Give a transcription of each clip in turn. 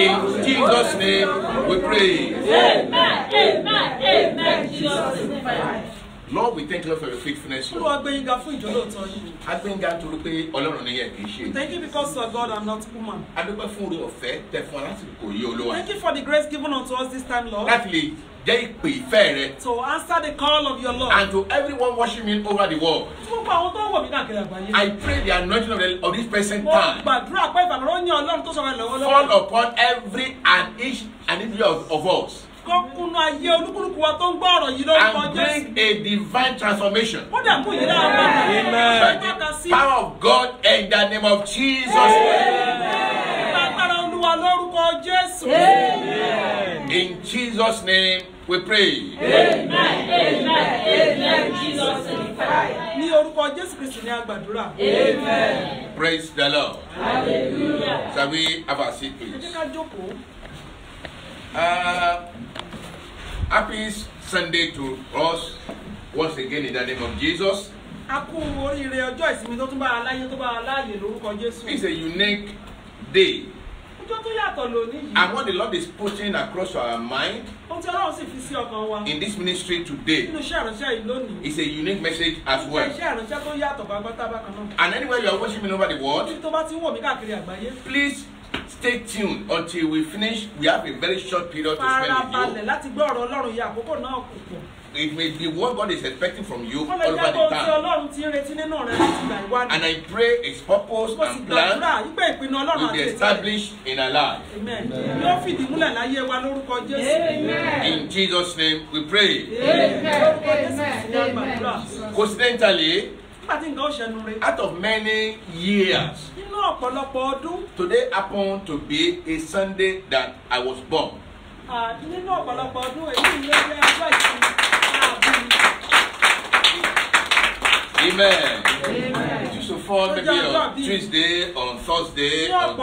In Jesus' name we pray. Amen. Amen. Amen. Jesus' name. Lord, we thank you for your faithfulness. Lord. Thank you because you are God and not woman. Thank you for the grace given unto us this time, Lord. To answer the call of your Lord. And to everyone watching me over the world, I pray the anointing of this present time fall upon every and each and every of us. And bring a divine transformation. Amen. By the power of God in the name of Jesus. Amen. In Jesus' name we pray. Amen. Amen. Amen. Jesus' name. Amen. Praise the Lord. Hallelujah. Shall we have a seat, please? Happy Sunday to us once again in the name of Jesus. It's a unique day. And what the Lord is putting across our mind in this ministry today is a unique message as well. And anywhere you are watching me over the world, please stay tuned until we finish. We have a very short period to spend with you. It may be what God is expecting from you all over the time. And I pray His purpose and plan will be established in our life. Amen. In Jesus' name we pray. Amen. Coincidentally, out of many years, today happened to be a Sunday that I was born. Amen. It used to fall maybe on Tuesday, on Thursday. I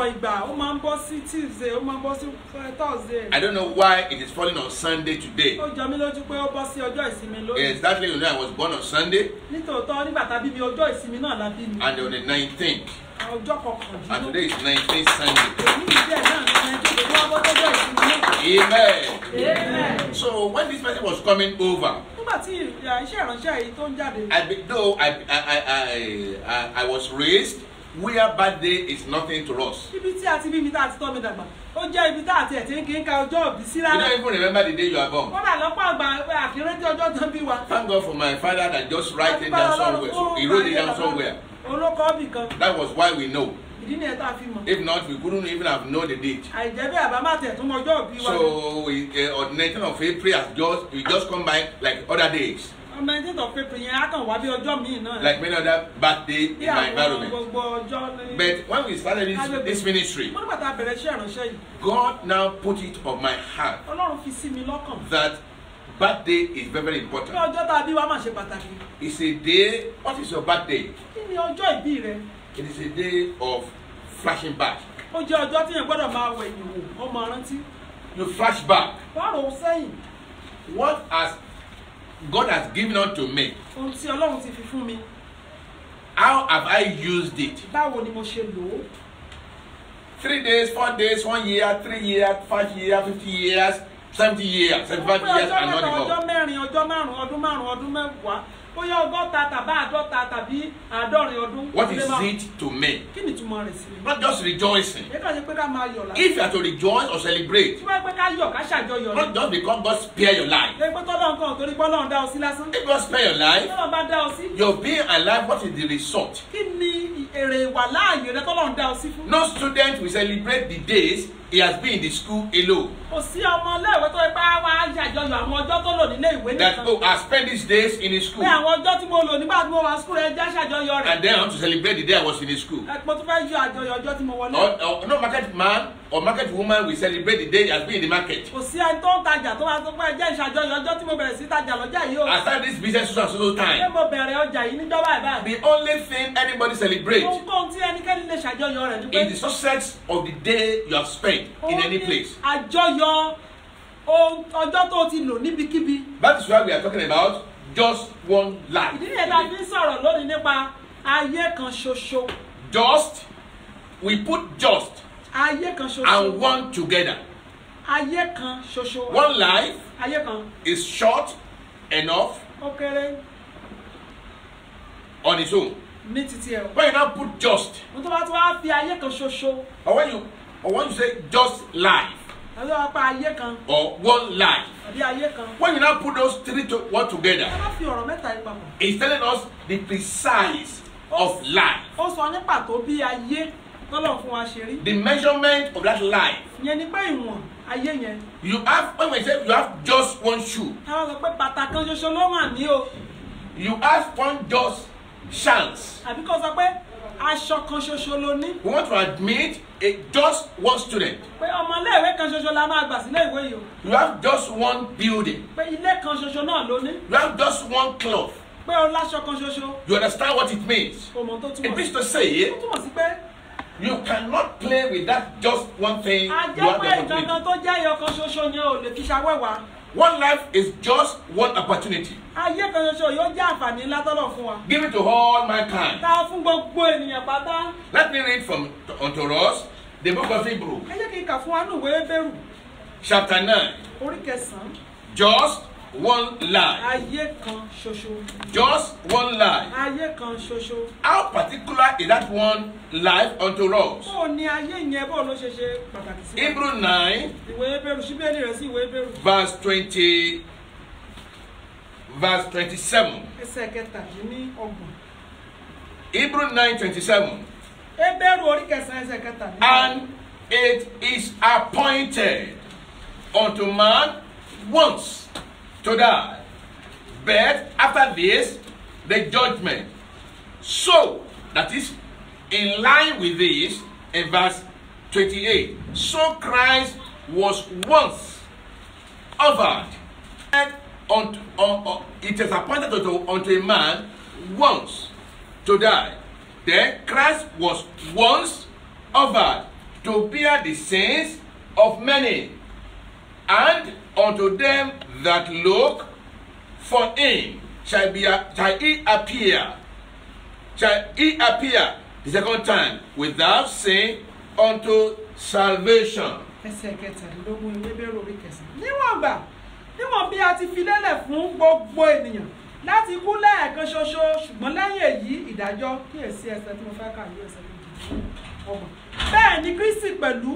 don't know why it is falling on Sunday today. Exactly, you know, I was born on Sunday. And on the 19th. And today is 19th Sunday. Amen. Amen. So when this person was coming over, though I was raised where birthday is nothing to us. You don't even remember the day you are born. Thank God for my father that just write it down somewhere. So he wrote it down somewhere. That was why we know. If not, we couldn't even have known the date. So on the 19th of April we just come by like other days. Like many other birthday in my environment. But when we started this ministry, God now put it on my heart that birthday is very important. It's a day. What is your birthday? It is a day of flashing back. You flash back. What has God has given unto me? How have I used it? 3 days, 4 days, 1 year, 3 years, 5 years, 50 years, 70 years, 75 years, and not more. What is it to me? Not just rejoicing. If you are to rejoice or celebrate, not just because God spare your life. If God spare your life, you're being alive. What is the result? No student will celebrate the days he has been in the school alone. That I spent these days in the school. And then I want to celebrate the day I was in the school. No market man or market woman will celebrate the day he has been in the market. Kò sí ẹni tó ń tajà tó máa sọ pé ẹ jẹ́ ìṣàjọyọ̀ ọjọ́ tí mo bẹ̀rẹ̀ sí tajà lọ́jà yìí o. I started this business so and so time. Ṣé mo bẹ̀rẹ̀ ọjà yìí níjọ́ báyìí? The only thing anybody celebrates ohunkóhun tí ẹnikẹ́ni lè ṣàjọyọ̀ rẹ̀ ni pé is the success of the day you have spent in any place. Àjọyọ̀ ọjọ́ tó ti lò níbikíbi. That is why we are talking about just one life. Ìdí nìyẹn tá a fi ń sọ̀rọ̀ lónìí nípa ayé kan ṣoṣo. Just, we put just ayé kan ṣoṣo and one together. Ayé kan ṣoṣo. One life ayé kan is short enough ó kéré on its own. ní títí ẹ̀. When you now put just, mo tó bá tó wá fi ayé kan ṣoṣo. or when you say just life, àti wọ́n pa ayé kan. or one life, àbí ayé kan. when you now put those three one together, ẹ má fi ọ̀rọ̀ mẹ́ta yìí papọ̀. it's telling us the precise of life. Ó sọ ní pàtó bí ayé tọ́lọ̀ fún wa ṣe rí. The measurement of that life. Yẹn ni pé ìwọ̀n ayé yẹn. You have, when we say you have just one shoe, Táwọn sọ pé bàtà kan ṣoṣo ló wà ní o. you have one just chance. Àbí kò sọ pé aṣọ kan ṣoṣo ló ní. We want to admit just one student. Pé ọmọléèwé kan ṣoṣo la máa gbà sílé ìwé yìí o. You have just one building. Pé ilé kan ṣoṣo náà ló ní. You have just one cloth. Pé o láṣọ kan ṣoṣo. You understand what it means? Kò mọ̀ tó túmọ̀. It means to say, Ó túmọ̀ sí pé you cannot play with that just one thing. You have the àjẹpẹ́ opportunity. ìkankan tó jẹ́ ẹyọ kan ṣoṣo yẹn ò lè fi ṣàwẹ́wà. One life is just one opportunity. Ayé kan ṣoṣo yóò jẹ́ àǹfààní ńlá tọ́lọ̀ fún wa. Give it to all mankind. Tá a fún gbogbo ènìyàn pátá. Let me read from unto us the book of Hebrew, Ẹ jẹ́ kí n kà fún wa ní ìwé Hébérù chapter 9. orí 9. Just one life. Ayé kan ṣoṣo. Just one life. Ayé kan ṣoṣo. How particular is that one life unto us? Bó ni ayé yẹn bó ló ṣe ṣe pàtàkì sí wa? Hebrew 9, Ìwé Hébérù ṣíbélì rẹ̀ sí ìwé Hébérù. verse 27. Ẹsẹ̀ kẹtàdínlọ́gbọ̀n. Hebrew 9:27. Hébérù orí 9 ẹsẹ̀ kẹtàdínlọ́gbọ̀n. And it is appointed unto man once to die, but after this, the judgment. So, that is in line with this, in verse 28. So Christ was once offered, and it is appointed unto a man once to die. Then Christ was once offered to bear the sins of many, and unto them that look for him shall he appear the second time without sin unto salvation. Ẹsẹ̀ kẹtàdínlógún ìwé Hébérù orí 9. Níwọ̀n bí a ti fi lélẹ̀ fún gbogbo ènìyàn láti kú lẹ́ẹ̀kan ṣoṣo, ṣùgbọ́n lẹ́yìn èyí ìdájọ́ kíyèsí ẹsẹ̀ tí mo fẹ́ kà ní ẹsẹ̀ méjìdínlọ́gbọ̀n. Bẹ́ẹ̀ ni Kristi pẹ̀lú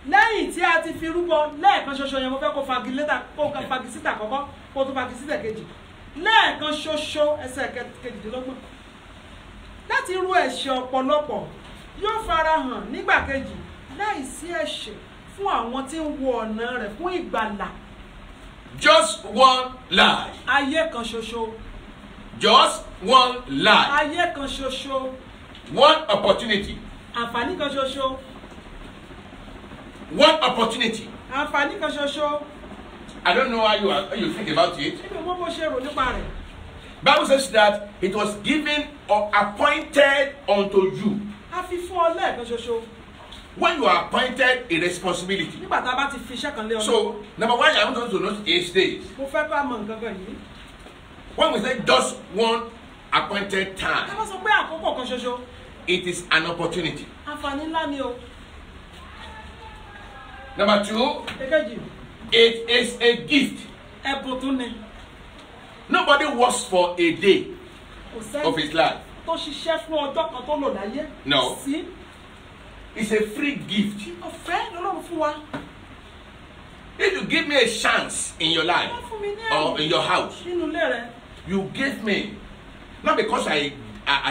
lẹ́yìn tí a ti fi rúbọ lẹ́ẹ̀kan ṣoṣo yẹn mo fẹ́ kó fagisítà àkọ́kọ́ kó tó fagisítà kejì. Lẹ́ẹ̀kan ṣoṣo ẹsẹ̀ kejìdínlọ́gbọ̀n. Láti rú ẹ̀ṣẹ̀ ọ̀pọ̀lọpọ̀ yóò farahàn nígbà kejì láìsí ẹ̀ṣẹ̀ fún àwọn tí ń wo ọ̀nà rẹ̀ fún ìgbàlà. Just one life. Ayé kan ṣoṣo. Just one life. Ayé kan ṣoṣo. One opportunity. Àǹfààní kan ṣoṣo. One opportunity. Àǹfààní kan ṣoṣo. I don't know how you think about it. Níbi mo bó ṣe rò nípa rẹ̀. Bible says that it was given or appointed unto you. A fi fún ọ lẹ́ẹ̀kan ṣoṣo. When you are appointed a responsibility. Nígbà tá a bá ti fi iṣẹ́ kan lé ọ. So, number one, I want us to note is this. Mo fẹ́ kó a mọ nǹkan kan yìí. When we say just one appointed time, Ẹ bá sọ pé àkókò kan ṣoṣo. it is an opportunity. Àǹfààní ńlá ni o. Number two, Èkejì. it is a gift. Ẹ̀bùn tún ni. Nobody works for a day Kò of sẹ́ni his life. tó ṣiṣẹ́ fún ọjọ́ kan tó lò láyé. No. Sí. It's a free gift. Ọ̀fẹ́ lọ́lọ́run fún wa. If you give me a chance in your life Wọ́n fún mi ní or in your house, nínú ilé rẹ̀. you gave me, not because I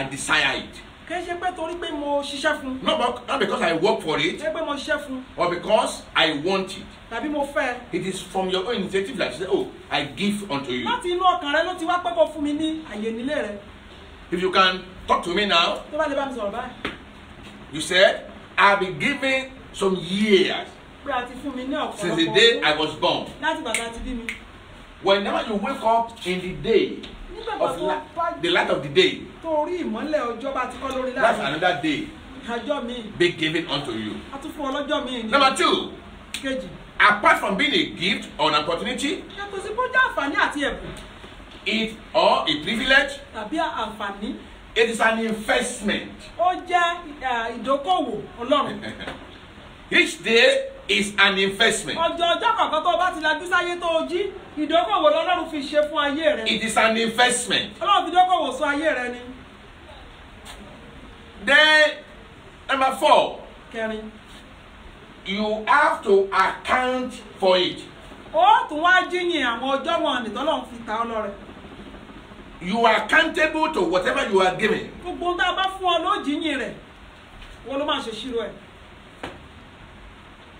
desire it, Kì í ṣe pé torí pé mo ṣiṣẹ́ fún. not because I work for it, Kì í ṣe pé mo ṣiṣẹ́ fún. or because I want it. Tàbí mo fẹ́. It is from your own initiative that you say, oh, I give unto you. Láti inú ọkàn rẹ ló ti wá pé kó fún mi ní àyè nílé rẹ. If you can talk to me now, Tó bá lè bá mi sọ̀rọ̀ báyìí. you said, I'll be giving some years since the day I was born. Whenever you wake up in the day of the light of the day, that's another day be given unto you. Number two, apart from being a gift or an opportunity, it or a privilege, it is an investment. Each day is an investment. It is an investment. Then, number 4, you have to account for it. You are accountable to whatever you are given.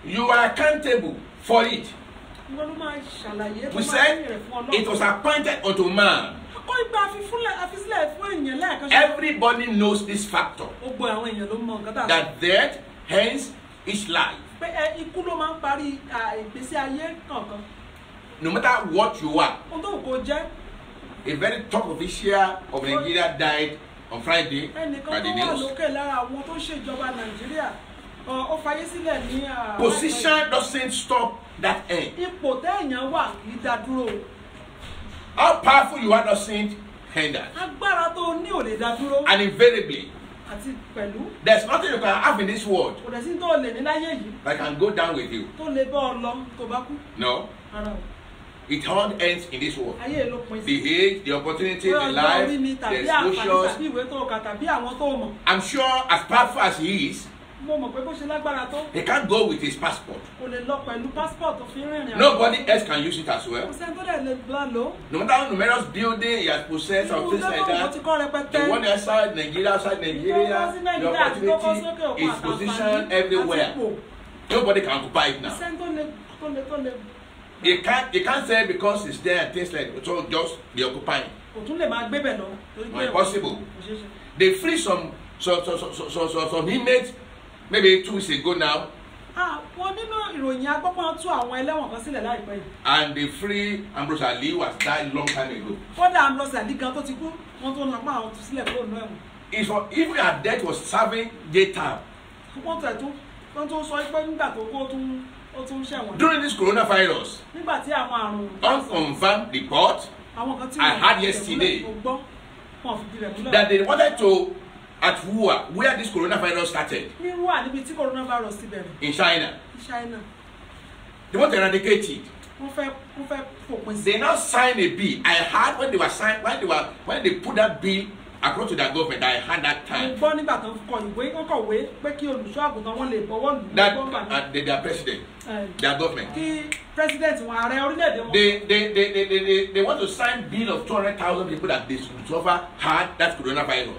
You are accountable for it. We said it was appointed unto man. Everybody knows this factor, that death hence is life. No matter what you are. A very top official of Nigeria died on Friday by the news. Position doesn't stop that end. How powerful you are doesn't hinder. And invariably, there's nothing you can have in this world that can go down with you. No. It all ends in this world. The age, the opportunity, the life, the exposures. I'm sure as powerful as he is, he can't go with his passport. Nobody else can use it as well. No matter how numerous building he has possessed or things like that, the one outside Nigeria, the opportunity is positioned everywhere. Nobody can occupy it now. You can't say because it's there and things like that, so just be occupying. Impossible. They free some inmates maybe 2 weeks ago now. And they free Ambrose Ali, who has died long time ago. If her death was serving daytime. During this coronavirus, unconfirmed report I had yesterday that they wanted to, at Wuhan, where this coronavirus started, in China, they want to eradicate it. They now signed a bill. I heard when they put that bill across to their government, I had that time. That their president, their government. They want to sign bill of 200,000 people that they suffer had that coronavirus.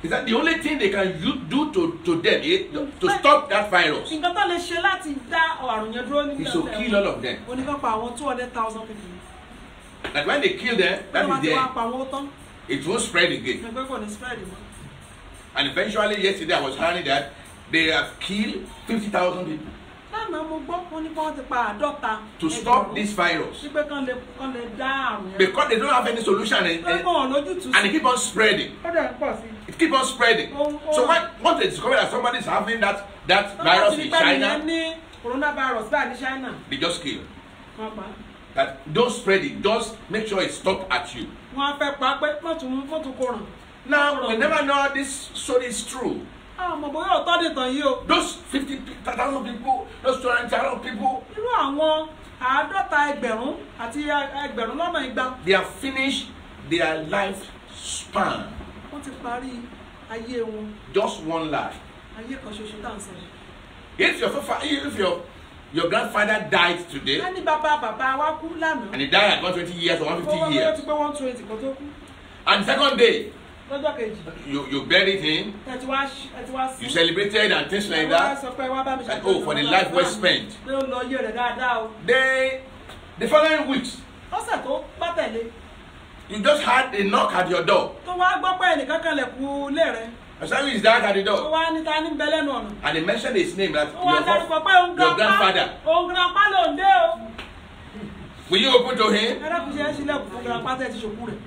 Is that the only thing they can do to them is to stop that virus? Is to kill all of them. That when they kill them, that is the end. It won't spread again. And eventually, yesterday I was hearing that they have killed 50,000 people. To stop this virus. Because they don't have any solution and they keep on spreading. It keeps on spreading. So once they discover that somebody is having that virus in China, they just kill. That don't spread it, just make sure it stops at you. Now, we never know this story is true. Those 50,000 people, those 200,000 people, they have finished their life span. Just one life. If your grandfather died today, and he died at 120 years or 150 years, and second day, you buried him, you celebrated and things like that, and oh, for the life well spent. The following weeks, Ọ̀sẹ̀ tó bá tẹ̀lé. you just had a knock at your door. Tó wá gbọ́ pé ẹnìkan kan lẹ̀kùn ilé rẹ̀. I said, who is that at the Tó door? wá ní ta ní ń bẹ lẹ́nu ọ̀nà. And they mentioned his name, that Ó wá dárúkọ pé òun your grandfather. Òun grandpa ló ń dé o. Will you open to him? Ẹ dákun ṣe é sílẹ̀kùn fún grandpa tẹ̀ ti ṣòkú rẹ̀.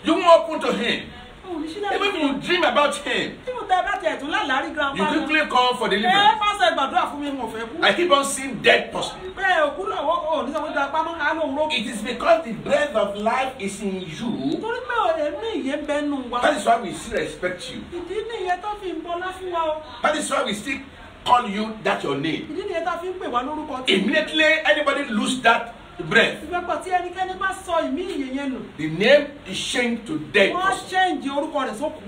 You won't open to him. Òun ní Even sílẹ̀kùn if you dream about him, tí mo tẹ bá tiẹ̀ tún láàárín grandpa you náà. quickly call for deliverance. Pásẹ̀ gbàdúrà fún mi mo fẹ́ kú. I keep on seeing dead person. Bẹ́ẹ̀ òkú lọ́wọ́ ò ní sọ pé grandpa mọ́ á lóun rókù. It is because the breath of life is in you. Torí pé ẹ̀mí ìyẹn ń bẹ nù wa. That is why we still respect you. Ìdí nìyẹn tó fi ń bọlá fún wa o. That is why we still call you that your name. Ìdí nìyẹn tó fi ń pè wá lórúkọ tí. Immediately anybody lose that breath, Ìgbàgbọ́ tí ẹnikẹ́ni bá sọ ìmí ìyẹn yẹn nù. the name is changed to dead Wọ́n á person. ṣẹ́ǹjì orúkọ rẹ̀ sókù.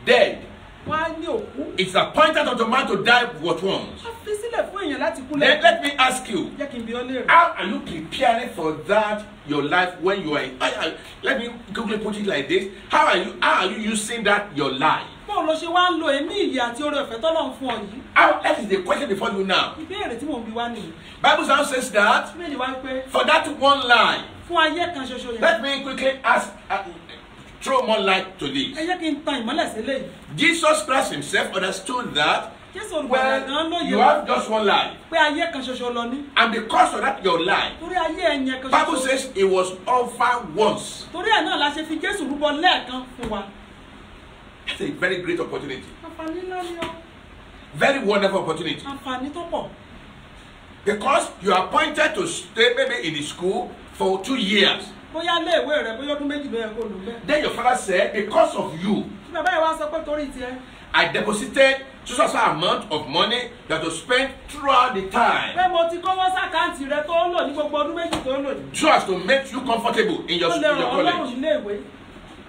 Dead. Wọ́n á ní òkú. It's appointed unto man to die what once. Wọ́n fi sílẹ̀ fún èèyàn láti kú Then lẹ́yìn. let me ask you, Jẹ́ kí n bi ọ́ léèrè. how are you preparing for that your life when you are in, let me quickly put it like this. How are you using that your life? Báwo ló ṣe wá ń lo ẹ̀mí ìyè àti oore ọ̀fẹ́ tọ́lọ́run fún ọ yìí? That is the question before you now. Ìbéèrè tí mò ń bi wá nìyí. Bible now says that Bíbélì wá pé for that one life, fún ayé kan ṣoṣo yẹn. let me quickly throw more light to this. Ẹ jẹ́ kí n tan ìmọ́lẹ̀ sílẹ̀ yìí. Jesus Christ himself understood that Jésù olùgbàlà gan ló you yẹ have just one life, pé ayé kan ṣoṣo lọ ní. and because of that your life, Torí ayé ẹ̀yẹn kan Bible ṣoṣo. says it was offered once. Torí ẹ̀ náà la ṣe fi Jésù rúbọ lẹ́ẹ̀kan fún wa. That's a very great opportunity, Àǹfààní ńlá ni ó. very wonderful opportunity, Àǹfààní tó pọ̀. because you are appointed to stay maybe in the school for 2 years. Bóyá ilé ìwé rẹ̀ bóyá ọdún méjì ló yẹ kó lò bẹ́ẹ̀. Then your father said, because of you, Tí bàbá yẹn wá sọ pé torí tiẹ̀. I deposited such amount of money that to spend throughout the time, Pé mo ti kọ́wọ́ sàkáǹtì rẹ tó lò ní gbogbo ọdún méjì tó lò ní. so as to make you comfortable in your Ó lè ràn ọ́ lọ́rùn college. nílé ìwé.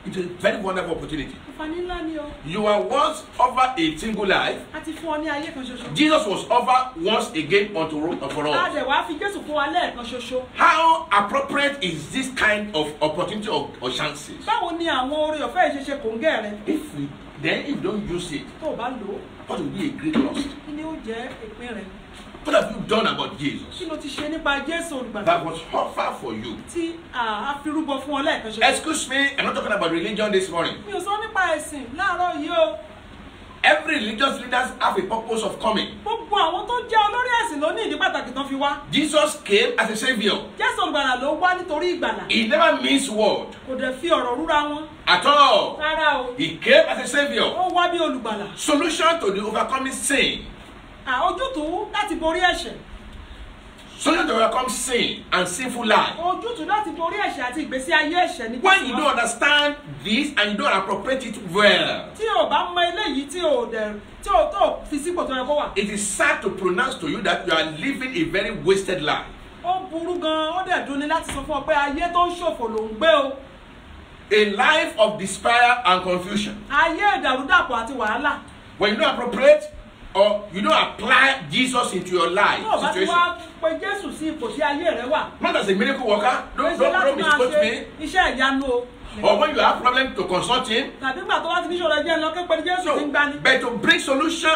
It's a very wonderful opportunity. Àǹfààní ńlá ni ó. You were once offered a single life. A ti fún ọ ní ayé kan ṣoṣo. Jesus was offered once again for A us. dẹ̀ wá fi Jésù fún wa lẹ́ẹ̀kan ṣoṣo. How appropriate is this kind of opportunity or chances? Báwo ni àwọn oore ọ̀fẹ́ yìí ṣe ṣe kòńgẹ́ rẹ? If we don't use it, Tó o bá lò ó, what will be a great loss? kí ni ó jẹ́ ìpín rẹ? What have you done about Jesus Kí ló ti ṣe nípa Jésù olùgbàlà that was offered for you? tí a fi rúbọ fún ọ lẹ́ẹ̀kan ṣoṣo? Excuse me, I'm not talking about religion this morning. Mi ò sọ nípa ẹ̀sìn láàárọ̀ yìí o. Every religious leaders have a purpose of coming. Gbogbo àwọn tó jẹ́ olórí ẹ̀sìn ló ní ìdí pàtàkì tán fi wá. Jesus came as a savior. Jésù olùgbàlà ló wá nítorí ìgbàlà. He never means word Kò dẹ̀ fi ọ̀rọ̀ rúra wọn. at all. Rárá o. He came as a savior. Ó wá bí olùgbàlà. Solution to the overcoming sin. Ojútùú láti borí ẹ̀ṣẹ̀. Solution to overcome sin and sinful life. Ojútùú láti borí ẹ̀ṣẹ̀ àti ìgbésí ayé ẹ̀ṣẹ̀ ní When you don't understand this and you don't appropriate it well, tí o bá mọ eléyìí tí o tó fi sípò tó yẹ kó wà. it is sad to pronounce to you that you are living a very wasted life. Ó burú gan-an, ó dẹ̀ dunni láti sọ fún ọ pé ayé tó ń ṣòfò ló ń gbé o. A life of despair and confusion. Ayé ìdàrúdàpọ̀ àti wàhálà. When you don't appropriate or you don't apply Jesus into your life Tó o bá ti situation, wá pe Jésù sí ipò tí ayé rẹ wà. not as a miracle worker, don't láti máa misquote ṣe me, iṣẹ́ ìyanu o. or when you have problem to consult him, Tàbí gbà tó bá ti ní ìṣòro ẹjẹ́ lọ képe ní Jésù ti ń gbani. but to bring solution,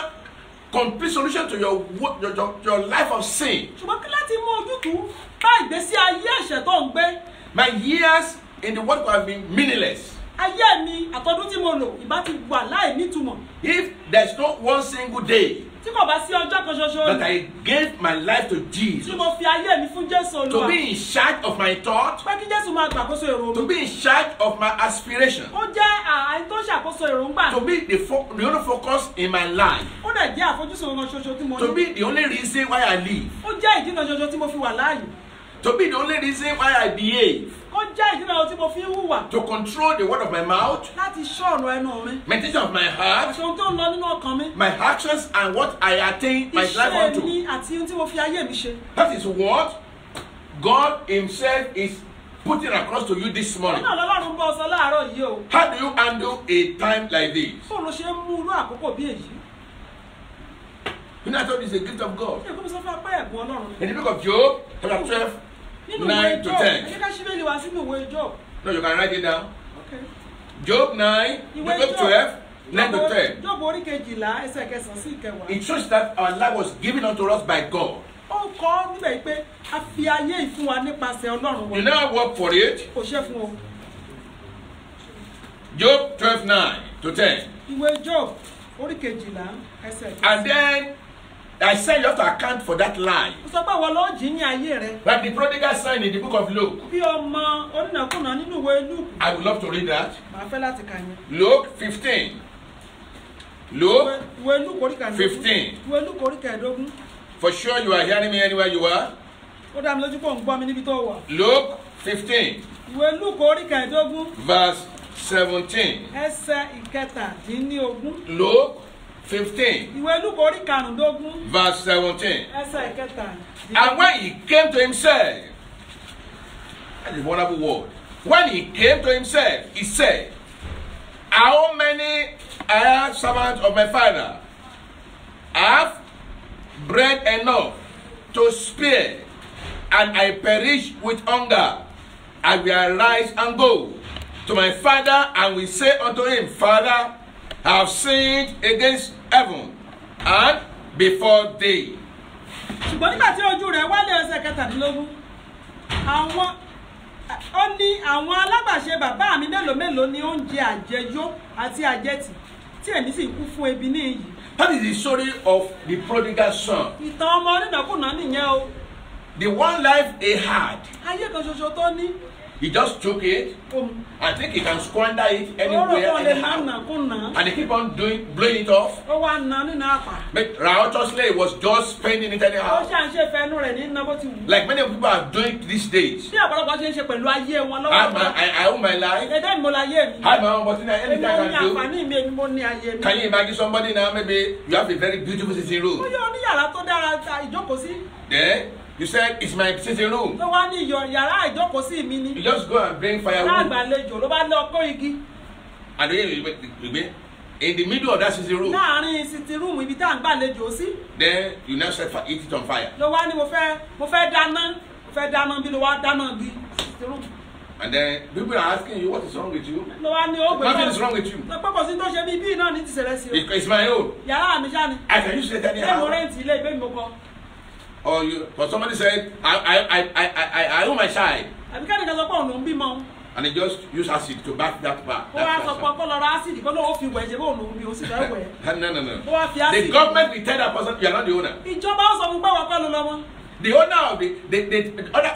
complete solution to your life of sin. Ṣùgbọ́n kí láti mú ojútùú bá ìgbésí ayé ẹ̀ṣẹ̀ tó ń gbé. My years in the world could have been meaningless Ayé mi àtọdún tí mo lò ìbá ti wà láì nítumọ̀. if there's not one single day Tí kò bá sí ọjọ́ kan ṣoṣo that I gave my life to tí Jesus, mo fi ayé mi fún Jésù to Olúwa. be in charge of my thoughts, Pé kí Jésù máa gbàkóso èrò to mi. be in charge of my aspiration, Ó jẹ́ ààyè tó ṣàkóso èròǹgbà. to be the only focus in my life, Ó dẹ̀ jẹ́ àfojúsùn kan ṣoṣo tí mo to ní. be the only reason why I live, Ó jẹ́ ìdí kan ṣoṣo tí mo fi wà láàyè. to be the only reason why I behave, Ó jẹ́ ìdí kan tí mo fi ń hùwà. to control the word of my mouth, Láti ṣọ́ ọ̀rọ̀ ẹnu mi. meditation of my heart, Àti ohun tó ń lọ nínú ọkàn mi. my actions, and what I attain my life Iṣẹ́ unto. mi àti ohun tí mo fi ayé mi ṣe. That is what God Himself is putting across to you this morning. Ọ̀nà Ọlọ́run bọ́ sọ láàárọ̀ yìí o. How do you handle a time like this? Báwo ló ṣe ń mú irú àkókò bí èyí? You know, I told you it's a gift of God. Ṣé kó mi sọ fún apẹ́ ẹ̀bùn Ọlọ́run? In the book of Job, chapter 12, Nínú 9 ìwé to Job, 10. ẹ jẹ́ ká ṣí Bíbélì wá sínú ìwé Job. No, you can write it down. Okay. Job 9, Ìwé Job 12, 9 to 10. Job orí kejìlá ẹsẹ̀ kẹsàn-án sí ìkẹwàá. It shows that our life was given unto us by God. ó kọ́ níbẹ̀ pé a fi ayé ìfún wa nípasẹ̀ Ọlọ́run. You now work for it. Kò ṣe fún o. Job 12:9-10. Ìwé Job orí 12 ẹsẹ̀. And then I said you have to account for that lie. Ó sọ pé wọ́n lọ jí ní ayé rẹ̀. Like the prodigal son in the book of Luke. Bí ọmọ onínàkúnà nínú ìwé Luke. I would love to read that. Màá fẹ́ láti kà yẹn. Luke 15. Luke ìwé Luke orí 15. Ìwé Luke orí 15. For sure you are hearing me anywhere you are. Ó dá mi lójú pé ò ń gbọ́ mi níbi tó wà. Luke 15. Ìwé Luke orí 15. Verse 17. Ẹsẹ̀ ìkẹtàdínlógún. Luke 15. Ìwé Luke orí 15. Verse 17. Ẹsẹ̀ ìkẹtàdínlógún. And when he came to himself, that is a wonderful word. When he came to himself, he said, how many I have servants of my father have bread enough to spare, and I perish with hunger. I will arise and go to my father, and will say unto him, Father, I have sinned against heaven and before thee. Ṣùgbọ́n nígbà tí ojú rẹ̀ wálé ẹsẹ̀ kẹtàdínlógún, ó ní àwọn alágbàṣe bàbá mi mélòó mélòó ni oúnjẹ àjẹyó àti àjẹtì tí èmi sì kú fún ebi níyì. That is the story of the prodigal son. Ìtàn ọmọ onínàkúnà nìyẹn o. The one life he had. Ayé kan ṣoṣo tó ní. He just took it and think he can squander it anywhere anyhow. And he keep on blowing it off. But righteously he was just spending it anyhow. Like many people are doing these days. I own my life. I have my own opportunity. Anything I can do. Can you imagine somebody now, maybe you have a very beautiful sitting room. Then you said it's my sitting room. You just go and bring firewood. And then in the middle of that sitting room. Then you now set it on fire. And then people are asking you, what is wrong with you? Nothing is wrong with you. It's my own. I can use it anyhow. Or somebody said, I own my child. And they just use acid to back that part. No. The government will tell that person, you are not the owner. The owner of the other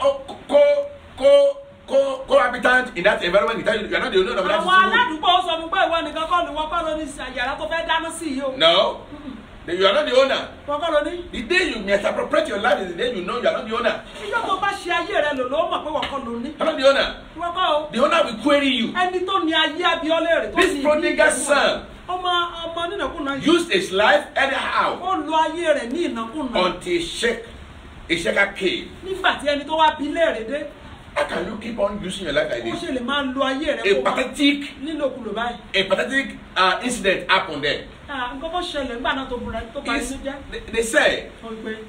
co-habitant in that environment will tell you, you are not the owner of that situation. No. You are not the owner. The day you misappropriate your life is the day you know you are not the owner. You are not the owner. The owner will query you. This prodigal son used his life anyhow until a shaker came. How can you keep on using your life like this? A pathetic incident happened there. They say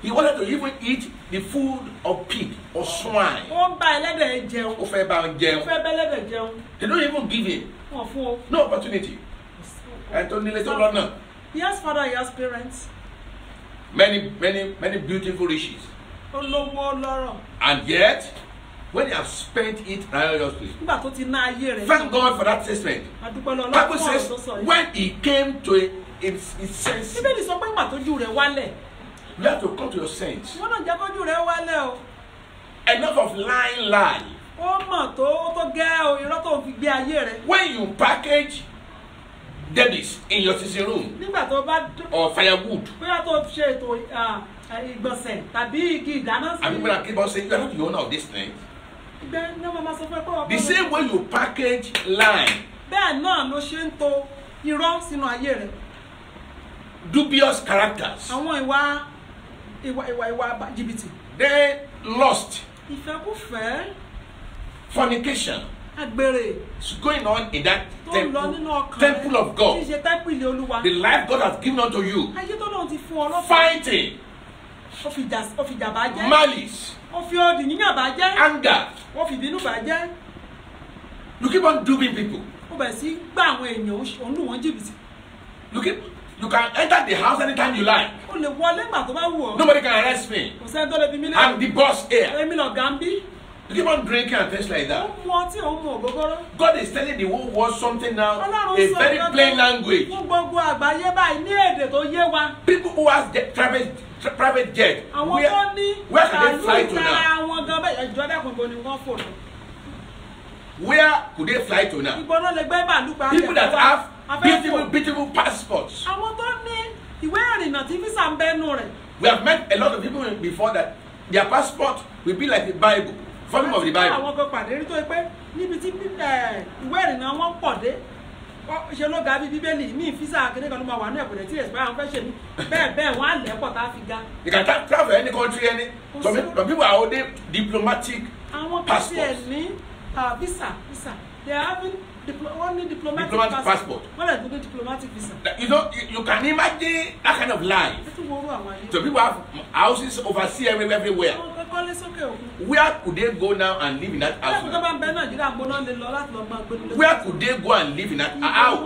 he wanted to even eat the food of pig or swine. They don't even give him no opportunity. He has father, he has parents. Many beautiful riches. And yet, when you have spent it righteously, thank God for that statement. Bible says when he came to his senses, you have to come to your sense. Enough of lying lie. When you package debits in your sitting room or firewood, and people are keep on saying you are not the owner of this thing. The same way you package lie, dubious characters, they lost, fornication is going on in that temple of God. The life God has given unto you, fighting, malice, anger. You keep on duping people. You can enter the house anytime you like. Nobody can arrest me. I'm the boss here. You keep on drinking and things like that. God is telling the whole world something now, a very plain language. People who have private jet, where can they fly to now? Where could they fly to now? People that have beautiful passports. We have met a lot of people before that their passport will be like the Bible, volume of the Bible. You can travel any country, some people are holding diplomatic passports. Visa. They are having only diplomatic passport. Diplomatic visa. You can imagine that kind of life. So people have houses overseas everywhere. Where could they go now and live in that house? Where could they go and live in that house?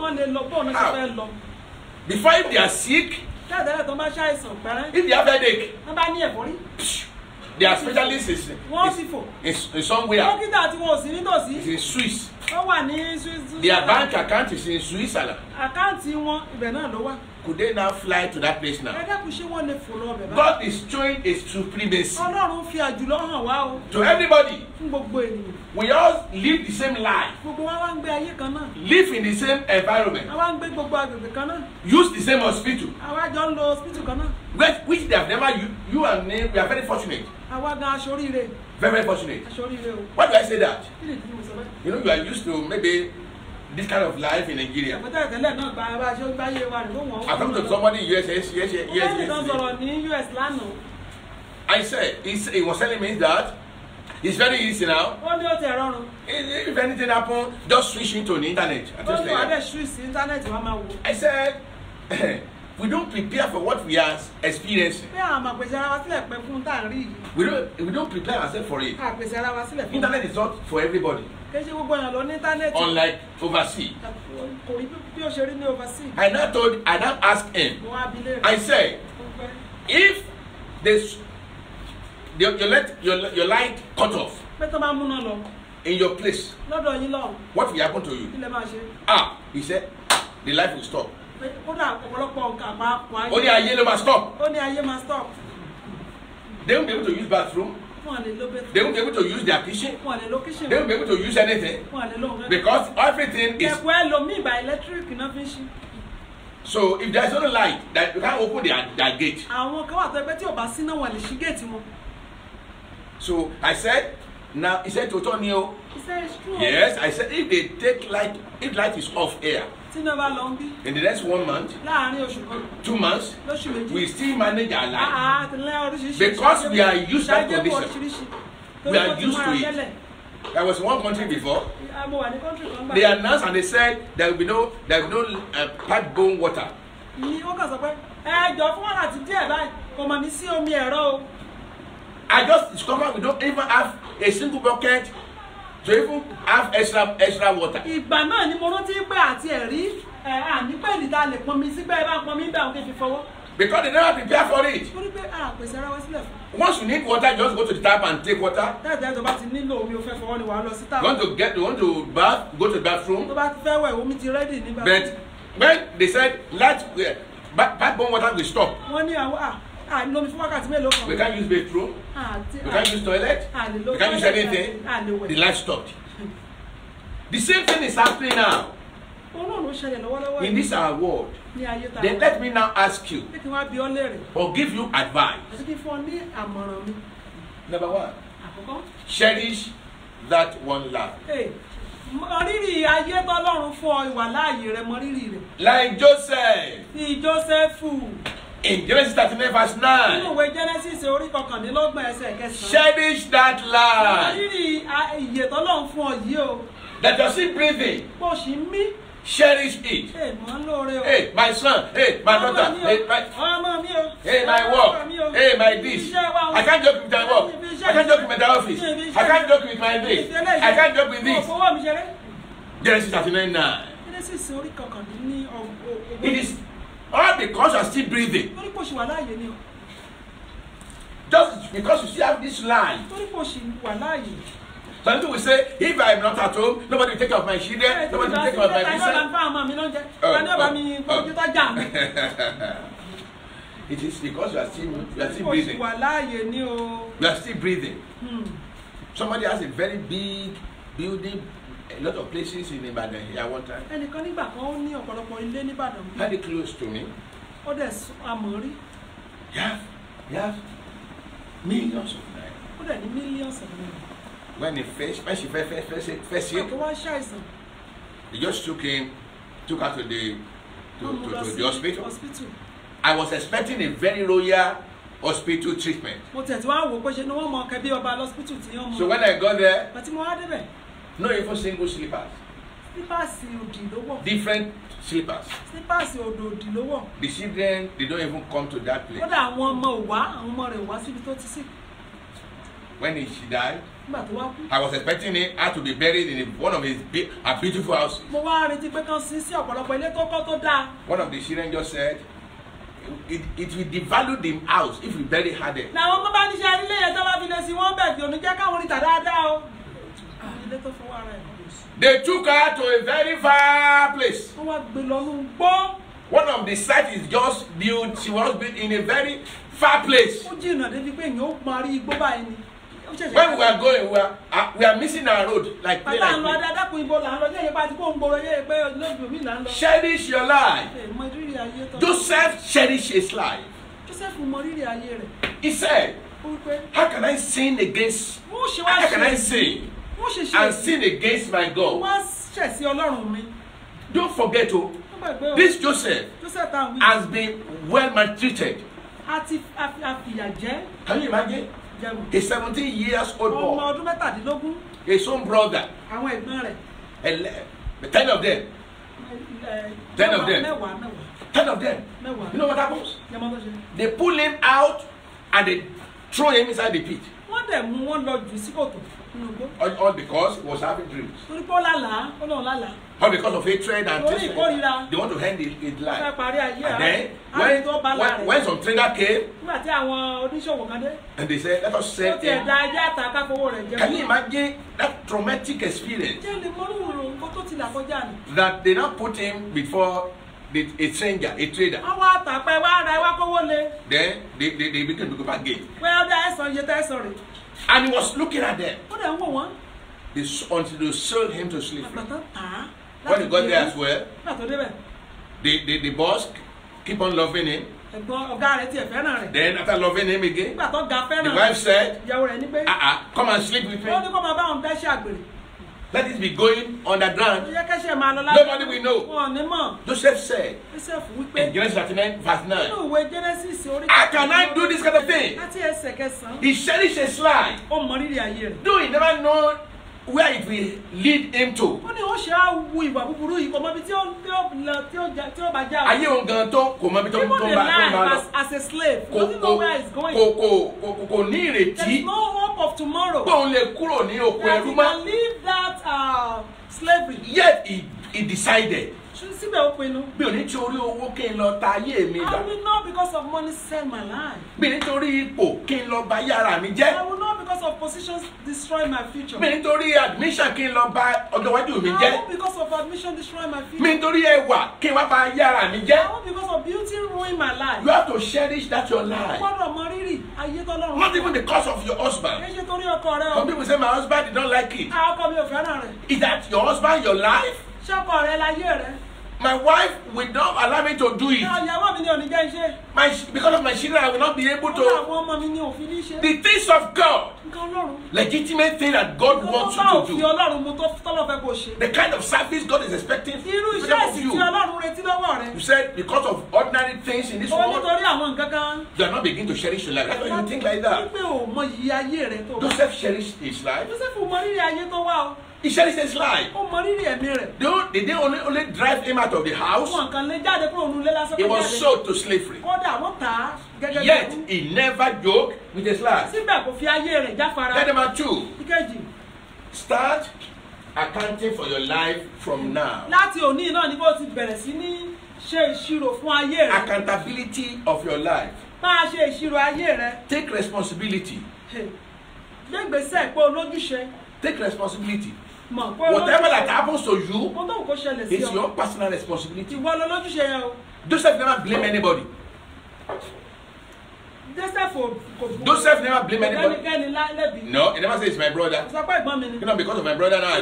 How? Before, if they are sick, if they have headache, they are specialists in somewhere. It's in Swiss. Their bank account is in Switzerland. Could they now fly to that place now? God is showing His supremacy to everybody. We all live the same life, live in the same environment, use the same hospital, which they have never used. You and me, we are very fortunate. Very fortunate. Why do I say that? You know, you are used to maybe this kind of life in Nigeria. I come to somebody in US. I said, he was telling me that it's very easy now. If anything happens, just switch into the internet. I said, we don't prepare for what we are experiencing. We don't prepare ourselves for it. Internet is not for everybody. Unlike overseas. I now asked him. I said, if your light cut off in your place, what will happen to you? He said, the light will stop. Only a yellow must stop. They won't be able to use bathroom. They won't be able to use their kitchen. They won't be able to use anything because everything is. So if there is no light, that you can't open their gate. So I said, now he said to Tonio. He said it's true. Yes, I said if they take light, if light is off air. In the next 1 month, 2 months, we still manage our life because we are used to that condition. We are used to it. There was one country before. They announced and they said there will be no pipe-borne water. I just discovered we don't even have a single bucket to even have extra water. Because they never prepare for it. Once you need water, just go to the tap and take water. You want to bath, go to the bathroom. But when they said pipe-borne water will stop. We can't use bathroom. We can't use toilet. We can't use anything. The light stopped. The same thing is happening now. In this our world. Then let me now ask you or give you advice. Number one, cherish that one love. Like Joseph. In Genesis 39 verse 9. Cherish that love. That you're still breathing. Cherish it. Hey, my son. Hey, my daughter. Hey, my work. Hey, my this. I can't joke with my work. I can't joke with my office. I can't joke with my this. I can't joke with this. Genesis 39 9. All because you are still breathing. Torí kò ṣì wà láàyè ni o. Just because you still have this life. Torí kò ṣì wà láàyè. Some people will say, if I am not at home, nobody will take care of my children, nobody will take care of my business. It is because you are still breathing. You are still breathing. Somebody has a very big building, a lot of places in Ibadan here one time. Very close to me. Yeah, millions of naira. When she first hit, they just took her to the hospital. I was expecting a very royal hospital treatment. So when I got there, no even single slippers. Different slippers. The children, they don't even come to that place. When she died, I was expecting her to be buried in one of his beautiful houses. One of the children just said, it will devalue the house if we bury her there. They took her to a very far place. One of the sites is just built, she was built in a very far place. When we are going, we are missing our road. Like cherish your life. Joseph cherished his life. He said, how can I sin against? How can I sin and sin against my God? Don't forget, this Joseph has been well maltreated. Can you imagine? A 17 years old boy, his own brother, 10 of them. 10 of them. You know what happens? They pull him out and they throw him inside the pit. All because he was having dreams. All because of hatred and things like that. They want to end his life. And then, when some trainer came, and they said, let us save him. Can you imagine that traumatic experience? That they now put him before a stranger, a trader. Then they began to go back again. And he was looking at them. Until they sold him to slavery. When he got there as well, the boss keep on loving him. Then after loving him again, the wife said, come and sleep with me. Let it be going underground. Nobody will know. Joseph said, in Genesis 39, verse 9, how can I do this kind of thing? He cherished his life. Though he never know where it will lead him to. As a slave, he doesn't know where he's going. There's no hope of tomorrow. That he can leave that slavery. Yet he decided, I will not because of money sell my life. I will not because of positions destroy my future. I will because of admission destroy my future. I will because of beauty ruin my life. You have to cherish that your life. Not even because of your husband. Some people say my husband did not like it. Is that your husband, your life? My wife will not allow me to do it. Because of my children, I will not be able to. The things of God, legitimate thing that God wants you to do. The kind of service God is expecting of you. You said because of ordinary things in this world, you are not beginning to cherish your life. That's why you think like that. Joseph cherished his life. He cherished his life. They didn't only drive him out of the house. He was sold to slavery. Yet he never joked with his life. Number 2. Start accounting for your life from now. Ṣe ìṣirò fún ayé rẹ. Accountability of your life. Máa ṣe ìṣirò ayé rẹ. Take responsibility. Gbé ìgbésẹ̀ pé olójúṣe. Take responsibility. Mọ̀ pé olójúṣe. Whatever that happens to you, Kó tó kó ṣẹlẹ̀ sí ọ. it's your personal responsibility. Ìwọ lolójúṣe yẹn o. Joseph never blame anybody. Joseph never blame anybody. No, he never says it's my brother. You know, because of my brother now, I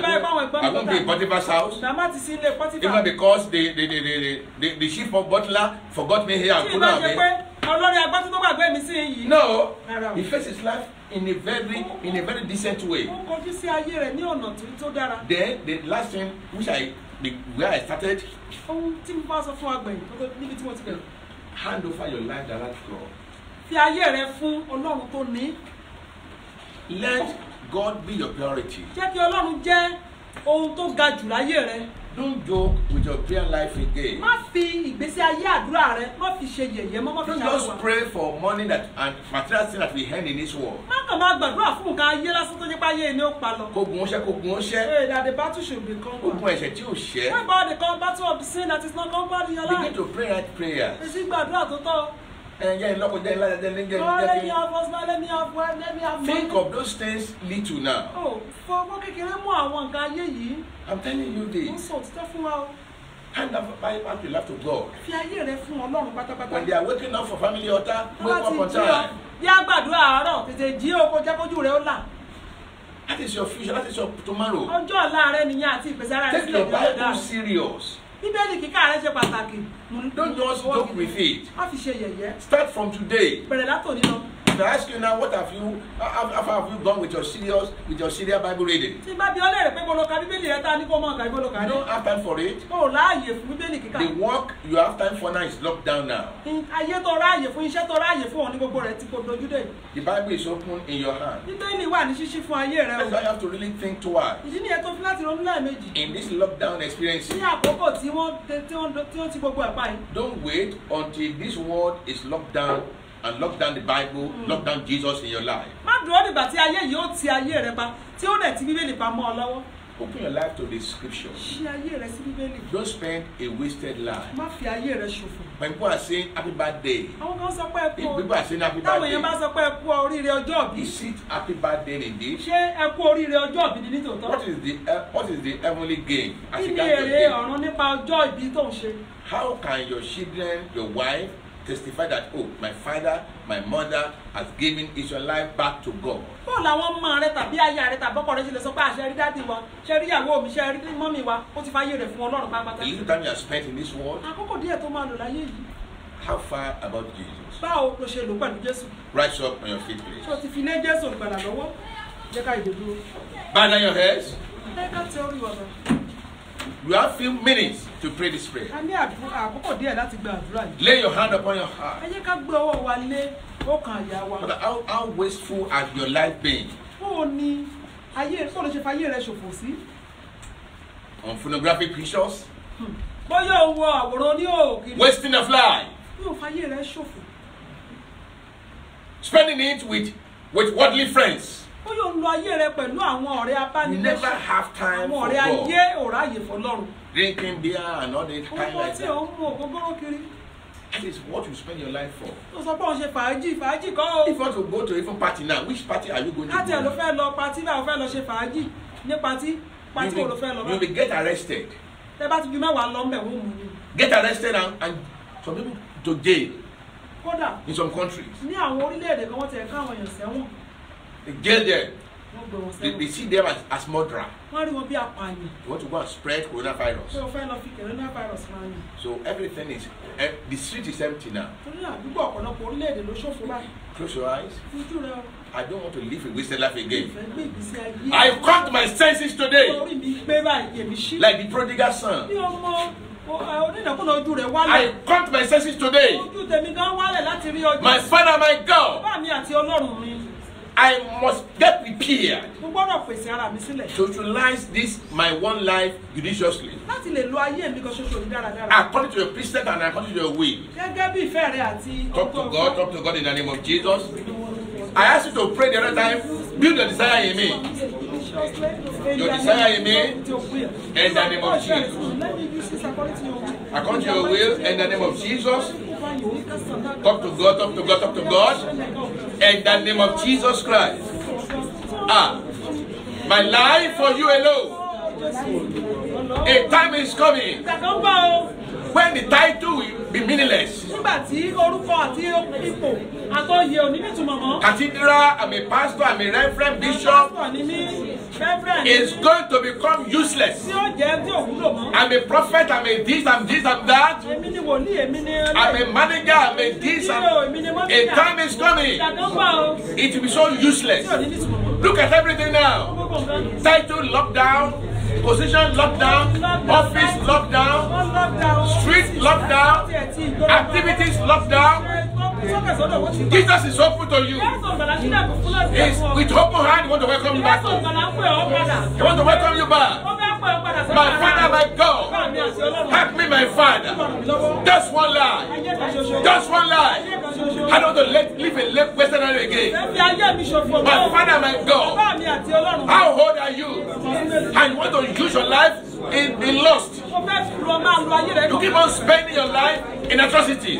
won't be in Potiphar's house. Even because the chief of butler forgot me here and couldn't have me. No, he faced his life in a very decent way. Then the last thing where I started, hand over your life to God. Let God be your priority. Don't joke with your prayer life again. Don't just pray for money that and material things that we earn in this world. Begin to pray right prayers. Think of those things little now. I'm telling you this. Hand back your life to God. When they are waking up for family altar, wake up on time. That is your future, that is your tomorrow. Take your Bible serious. Don't just joke with it. Start from today. If I ask you now, what have you gone with your serious Bible reading? You don't have time for it. The work you have time for now is locked down now. The Bible is open in your hand. That's why you have to really think twice. In this lockdown experience, don't wait until this world is locked down and lock down the Bible, lock down Jesus in your life. Open your life to the scriptures. Don't spend a wasted life. When people are saying happy birthday, people are saying happy birthday. Is it happy birthday indeed? What is the heavenly gain? How can your children, your wife, testify that, oh, my father, my mother has given his life back to God? The little time you have spent in this world, how far about Jesus? Rise up on your feet, please. Bow down your heads. You have a few minutes to pray this prayer. Lay your hand upon your heart. But how wasteful has your life been? On photographic pictures? Wasting of life? Spending it with worldly friends? You never have time for God. Drinking beer and all that kind like that. That is what you spend your life for. If you want to go to even party now, which party are you going to go? You will get arrested. Get arrested and some people to jail in some countries. They jail them. They see them as murderer. They want to go and spread coronavirus. So everything is, the street is empty now. Close your eyes. I don't want to live a wasted life again. I come to my senses today, like the prodigal son. I come to my senses today. My Father, my God, I must get prepared to utilize this, my one life, judiciously. According to your precept and according to your will. Talk to God in the name of Jesus. I ask you to pray the other time, build a desire in me. Your desire in me, in the name of Jesus. According to your will, in the name of Jesus. Talk to God, talk to God, talk to God. In the name of Jesus Christ. My life for you alone. A time is coming when the title will be meaningless. Cathedral, I'm a pastor, I'm a reverend, bishop. Is going to become useless. I'm a prophet, I'm a this, I'm this, I'm that. I'm a manager, I'm a this, a time is coming. It will be so useless. Look at everything now. Title locked down, position locked down, office locked down, street locked down, activities locked down. Jesus is open to you. He's with open hand, he wants to welcome you back. He wants to welcome you back. My Father, my God, help me, my Father. Just one lie. Just one lie. I don't want to live a Western life again. My Father, my God, how old are you? And you want to use your life in lust. You keep on spending your life in atrocity.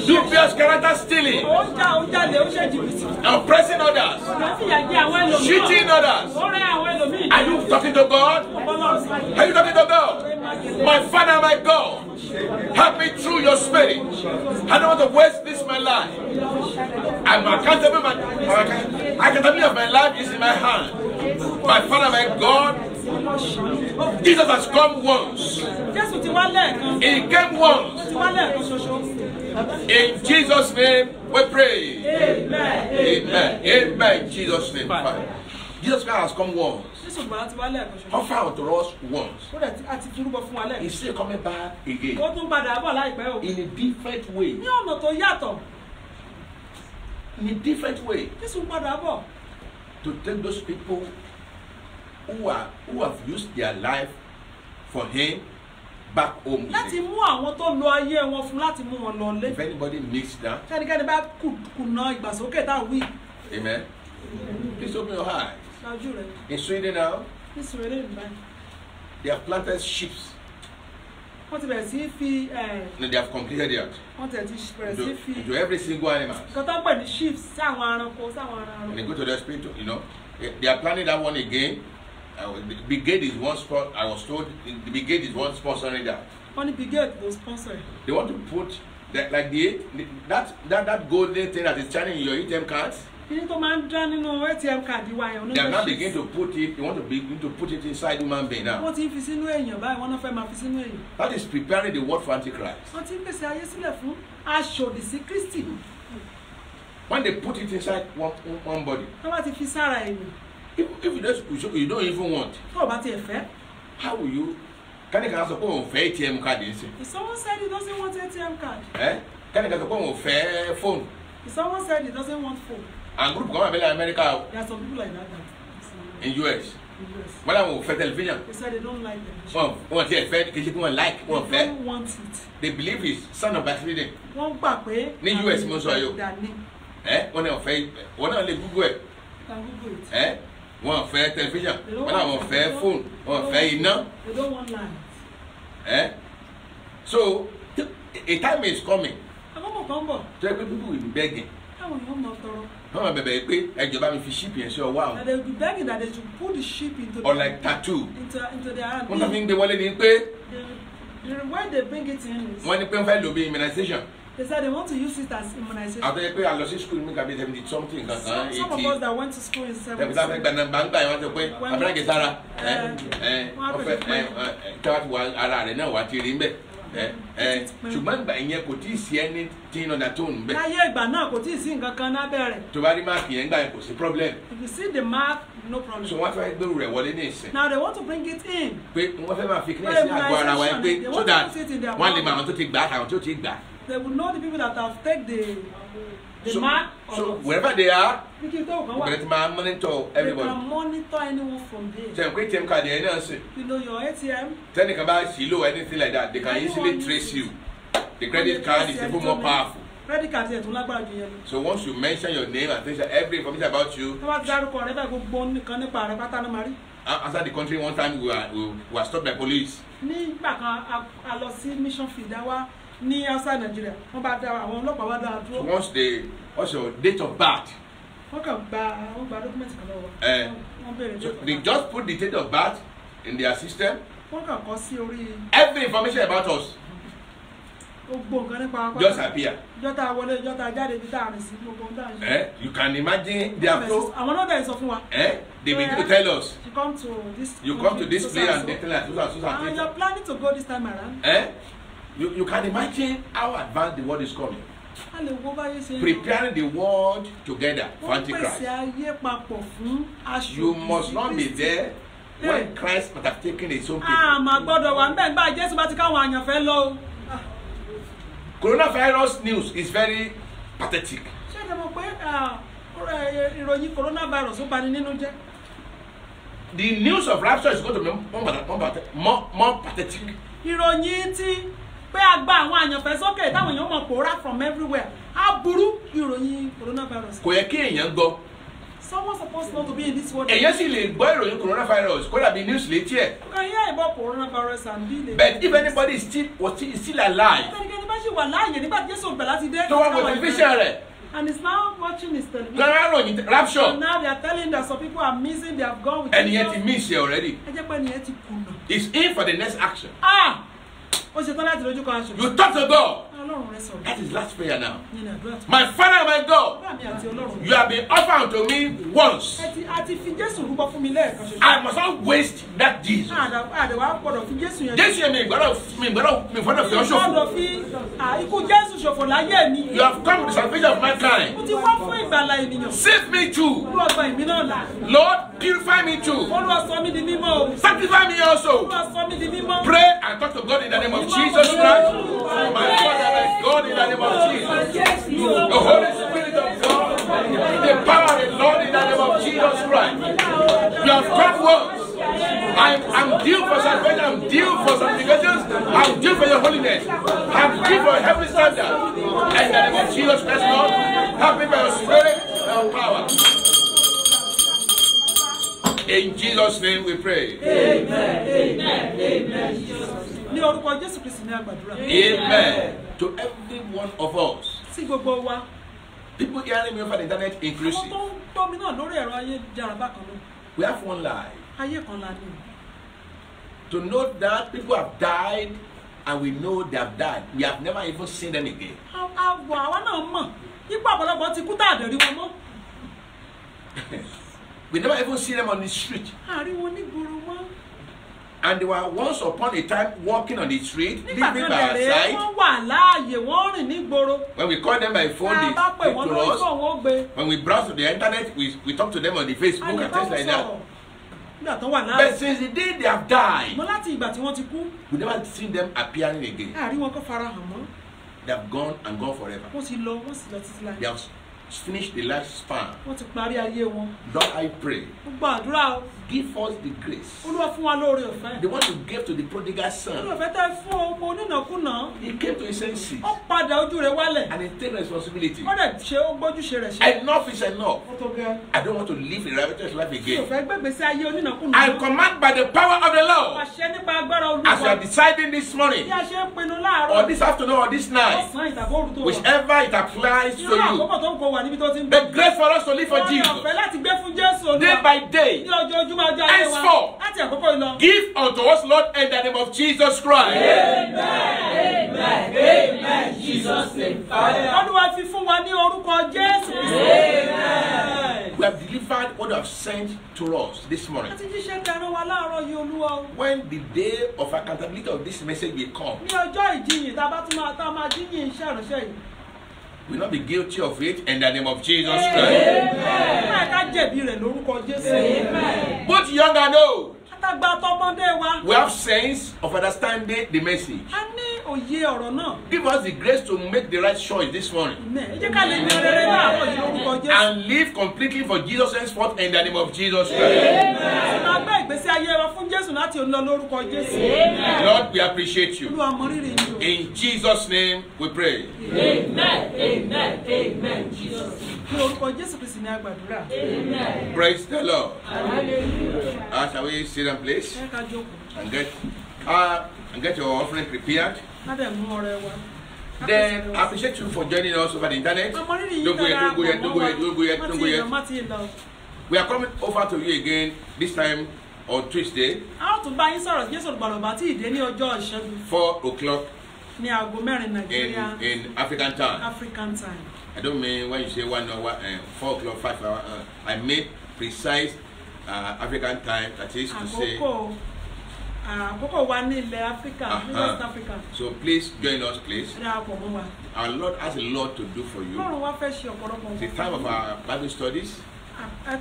Dubious character stealing. Oppressing others. Cheating others. Are you talking to God? Are you talking to God? My Father, my God, help me through your spirit. I don't want to waste this my life. I'm accountable. Accountability of my life is in my hand. My Father, my God, Jesus has come once. He came once. In Jesus' name we pray. Amen. Amen. Amen. In Jesus' name. Jesus Christ has come once. Offer to us once. He's still coming back again. In a different way. In a different way. To take those people who have used their life for him back home. If anybody needs that, amen. Please open your eyes. In Sweden now, they have planted sheep. And they have completed it into every single animal. And they go to the hospital, you know. They are planning that one again. The brigade is one spot. I was told the brigade is one sponsoring that. They want to put that, like that golden thing that is shining in your ATM cards. They are now beginning to put it. They want to begin to put it inside human being now. That is preparing the world for Antichrist. When they put it inside one body, if you don't even want, how will you? Can you suppose for ATM card? If someone said he doesn't want ATM card, can you suppose for phone? If someone said he doesn't want phone, and group come in America, there are some people like that. In US. When I want television, they said they don't like them. They don't want it. They believe it's son of accident. One back way. In US, most of you. When I Google it. One fair television. When I want fair phone. One fair enough. They don't want lines. So a time is coming. So people will be begging. And they will be begging that they should put the sheep into or like tattoo into their hand. The way they bring it in is immunization. They said they want to use it as immunization. Some of us that went to school in 70s. Problem. If you see the mark, no problem. So what now they want to bring it in. So that they will know the people that have taken the mark. So wherever they are, we can monitor everybody. They can monitor anyone from there. You know your ATM. Anything like that, they can easily trace you. The credit card is even more powerful. credit card yẹn tún lágbára ju yẹn lọ. So once you mention your name and things, every information about you. tó bá ti dárúkọ rẹ bẹ́ẹ̀ gbogbo nǹkan nípa rẹ pátá ló máa rí. Outside the country, one time we were stopped by police. nígbà kan a lọ sí mission field wá ní outside Nigeria wọ́n bá dá àwọn ọlọ́pàá wá dá dúró. So what's your date of birth? wọ́n kàn gba dọ́kúmẹ́ntì kan lọ́wọ́. wọ́n béèrè so they just put the date of birth in their system. wọ́n kàn kọ sí orí. Every information about us. gbogbo nǹkan nípa apá. Just appear. jọ́ta wọlé jọ́ta jáde bí táà rìn sí gbogbo ń dáhùn. You can imagine they have to. àwọn náà dẹ̀ sọ fún wa. They begin to tell us. You come to this place and they tell us and you're planning to go this time around. You can imagine how advanced the world is coming. Preparing the world together for Antichrist. You must not be there when Christ must have taken his own people. Coronavirus news is very pathetic. The news of rapture is going to be more pathetic. Ìròyìn tí pé a gba àwọn àyànfẹ́ sókè táwọn èèyàn mọ̀ pòórá from everywhere á burú ìròyìn coronavirus. Kò yẹ kí èèyàn gbọ́. Someone supposed not to be in this world. Èèyàn sì lè gbọ́ ìròyìn coronavirus kó dàbí news létí ẹ̀. You can hear about coronavirus and be there. But if anybody is still alive. Ẹnikẹ́ni bá ṣì wà láàyè nígbà tí Jésù gbà láti dé. Tó wá wo tẹlifíṣàn rẹ̀. And he's now watching his television. Gbọ́dọ̀ rapture. And now they are telling that some people are missing, they have gone with. And yet he miss it already. Ẹ jẹ́ pé ẹni yẹn ti kùnà. He's in for the next action. Ó ṣe tán láti lójú kan aṣọ. You talk to God. Ọlọ́run rẹ sọ̀rọ̀. That is last prayer now. Yẹn àdúrà. My Father and my God. Báàmì àti Ọlọ́run. You have been offered to me once. Ẹ ti fi Jésù rúbọ fún mi lẹ́ẹ̀kan ṣoṣo. I must not waste that Jesus. Àdèwà gbọ́dọ̀ fi Jésù yẹn. Jésù yẹn mi gbọ́dọ̀ fi ọ̀ṣọ́ fún. Gbọ́dọ̀ fi ikú Jésù ṣòfò láyé mi. You have come with the salvation of mankind. Mo ti wá fún ìgbàlà ènìyàn. Save me too. Olúwa gba èmi náà là. Lord, purify me too. Olúwa sọ mí di mímọ́ o. Sanctify me also. Olúwa sọ mí di mímọ́. Pray and talk to God in the name of Jesus Christ. My Father, my God, in the name of Jesus. The Holy Spirit of God, the power of the Lord in the name of Jesus Christ. You have come once. I'm due for salvation. I'm due for sanctification. I'm due for your holiness. I'm due for heavenly standard. In the name of Jesus Christ, Lord, help me by your spirit and power. In Jesus' name we pray. Amen. Amen. Amen. Ní orúkọ Jésù Kristi ní àgbàdúrà. Amen. To every one of us. Sí gbogbo wa. People hearing me over the internet inclusive. Àwọn tó ń gbọ́ mi náà lórí ẹ̀rọ ayélujára bákan náà. We have one life. Ayé kan la ní. To know that people have died and we know they have died. We have never even seen them again. Àwa náà mọ̀. Ipò ọ̀pọ̀lọpọ̀ ti kú tá a dẹ̀ rí wọn mọ́. We never even see them on the street. Àrí wọn nígboro mọ́. And they were once upon a time walking on the street, living by our side. Wọ́n wà láàyè, wọ́n rìn nígboro. When we call them by phone, they speak to us. When we browse to the internet, we talk to them on the Facebook and things like that. But since the day they have died, we never seen them appearing again. They have gone and gone forever. They have finished the lifespan. Lord, I pray. Give us the grace. The one you gave to the prodigal son. He came to his senses. And he take responsibility. Enough is enough. I don't want to live a riotous life again. I command by the power of the Lord. As you are deciding this morning, or this afternoon, or this night, whichever it applies to you, the grace for us to live for Jesus. Day by day. Henceforth, give unto us, Lord, in the name of Jesus Christ. Amen. Amen. Amen. Jesus' name. Amen. We have delivered what you have sent to us this morning. When the day of accountability of this message will come, we will not be guilty of it in the name of Jesus Christ. Amen. Both young and old, we have sense of understanding the message. òye ọ̀rọ̀ náà. Give us the grace to make the right choice this morning. Ẹ jẹ́ ká lè yan rere láàárọ̀ yìí lórúkọ Jésù. And live completely for Jesus henceforth in the name of Jesus Christ. Máa gbé ìgbésí ayé wa fún Jésù láti òun lọ lórúkọ Jésù. Lord, we appreciate you. Olúwa mọ rírì yín o. In Jesus' name we pray. Amen. Amen. Amen. Jesus. Ní orúkọ Jésù Kristi ní a gbàdúrà. Amen. Praise the Lord. Hallelujah. Shall we sit in place Ẹ ká jókòó. and get your offering prepared? Má dẹ̀ mú ọrẹ wa. Then I appreciate you for joining us over the internet. Àmọ́ rírì yín Don't go yet, dára don't go yet, don't go yet, don't go yet, don't go yet. Má ti lọ. We are coming over to you again this time on Tuesday, A ó tún bá yín sọ̀rọ̀ Jésù olùgbàlàbà tí ìdè ní ọjọ́ ìṣẹ́gun 4 o'clock ní aago 4 Nàìjíríà in African time. African time. I don't mean when you say 1 hour, 4 o'clock, 5 hours. I mean precise African time. That is to say. Àkókò wa ní ilẹ̀ Áfíríkà, ní West Africa. So please join us, please. Ẹ dáàpọ̀ mọ́ wa. Our Lord has a lot to do for you. Ọlọ́run wá fẹ́ ṣe ọ̀pọ̀lọpọ̀. It's the time of our Bible studies.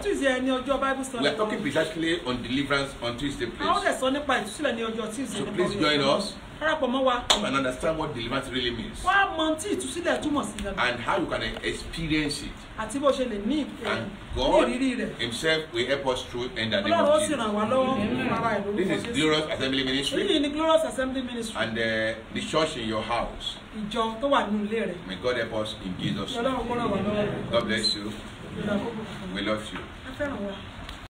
Tuesday ní ọjọ́ Bible study. We are talking precisely on deliverance on Tuesday, Àwọn please. ọ̀dẹ̀ sọ nípa ìtúsílẹ̀ ní ọjọ́ Tuesday. So please join us. Darapọ̀ mọ́ wa. Come and understand what deliverance really means Wá mọ tí ìtúsílẹ̀ túmọ̀ sí gangan. and how you can experience it. Àti bó ṣe lè ní And God ìrírí rẹ̀. Himself will help us through in the name Ọlọ́run ó of sì Jesus. ràn wá lọ́wọ́ fún ara ìlú. This is Glorious Assembly Ministry Èyí ni Glorious Assembly Ministry. and the church in your house. Ìjọ tó wà nínú ilé rẹ̀. May God help us in Jesus' name. Ọlọ́run kó ràn wá lọ́wọ́. God bless you. Ìjọba kó bùkún fún wa. We love you. A fẹ́ràn wa.